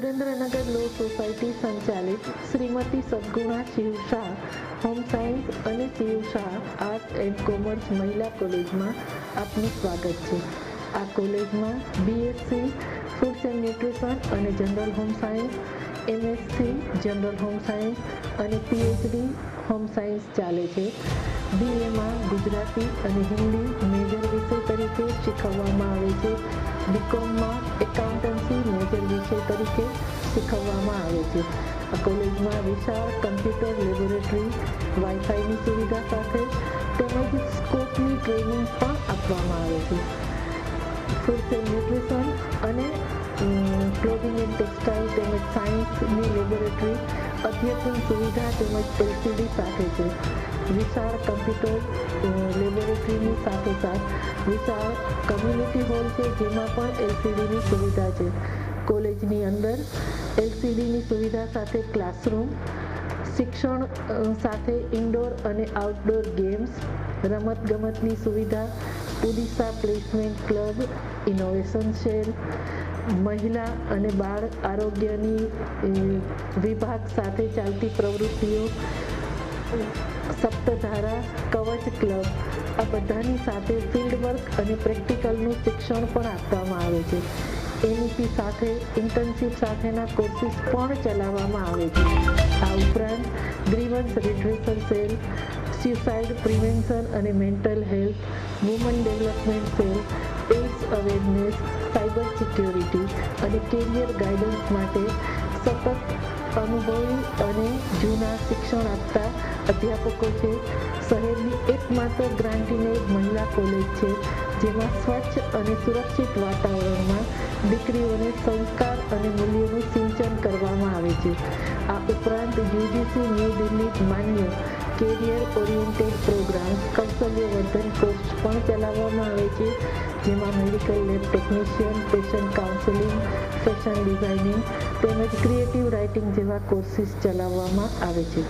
Surendranagar law society સંચાલિત Shrimati Sadguna Shiv Shah home science અને Shiv Shah arts and commerce મહિલા કોલેજમાં આપનું સ્વાગત છે. આ કોલેજમાં BSc ફૂડ્સ એન્ડ ન્યુટ્રિશન અને general home science, MSc general home science અને PhD હોમ સાયન્સ ચાલે છે. BAમાં ગુજરાતી અને હિન્દી મેજર વિષય તરીકે શીખવવામાં આવે છે. BComમાં એકાઉન્ટન્સી મેજર વિષય તરીકે શીખવવામાં આવે છે. આ કોલેજમાં વિશાળ કમ્પ્યુટર લેબોરેટરી, વાઈફાઈની સુવિધા સાથે તેમજ સ્કોપની ટ્રેનિંગ પણ આપવામાં આવે છે. ફૂડ્સ એન્ડ ન્યુટ્રિશન અને ક્લોથિંગ એન્ડ ટેક્સટાઇલ તેમજ સાયન્સની લેબોરેટરી અદ્યતન સુવિધા તેમજ LCD સાથે છે. વિશાળ કમ્પ્યુટર લેબોરેટરીની સાથોસાથ વિશાળ કમ્યુનિટી હોલ છે, જેમાં પણ LCDની સુવિધા છે. કોલેજની અંદર LCDની સુવિધા સાથે ક્લાસરૂમ, શિક્ષણ સાથે ઇન્ડોર અને આઉટડોર ગેમ્સ, રમતગમતની સુવિધા, Odisha placement club, innovation cell, મહિલા અને બાળ આરોગ્યની વિભાગ સાથે ચાલતી પ્રવૃત્તિઓ, સપ્તધારા, કવચ ક્લબ, આ બધાની સાથે ફિલ્ડ વર્ક અને પ્રેક્ટિકલનું શિક્ષણ પણ આપવામાં આવે છે. NEP સાથે ઇન્ટર્નશીપ સાથેના કોર્સિસ પણ ચલાવવામાં આવે છે. આ ઉપરાંત grievance redressal cell, suicide prevention અને mental health, woman development cell, AIDS awareness, cyber security અને કેરિયર ગાઈડન્સ માટે સતત અનુભવી અને જૂના શિક્ષણ આપતા અધ્યાપકો છે. શહેરની એકમાત્ર ગ્રાન્ટીનેડ મહિલા કોલેજ છે, જેમાં સ્વચ્છ અને સુરક્ષિત વાતાવરણમાં દીકરીઓને સંસ્કાર અને મૂલ્યોનું સિંચન કરવામાં આવે છે. આ ઉપરાંત UGC ન્યૂ દિલ્હી માન્ય કેરિયર ઓરિએન્ટેડ પ્રોગ્રામ કૌશલ્યવર્ધન કોર્સ પણ ચલાવવામાં આવે છે, જેમાં medical lab technician, patient counselling, fashion designing તેમજ ક્રિએટિવ રાઇટિંગ જેવા કોર્સિસ ચલાવવામાં આવે છે.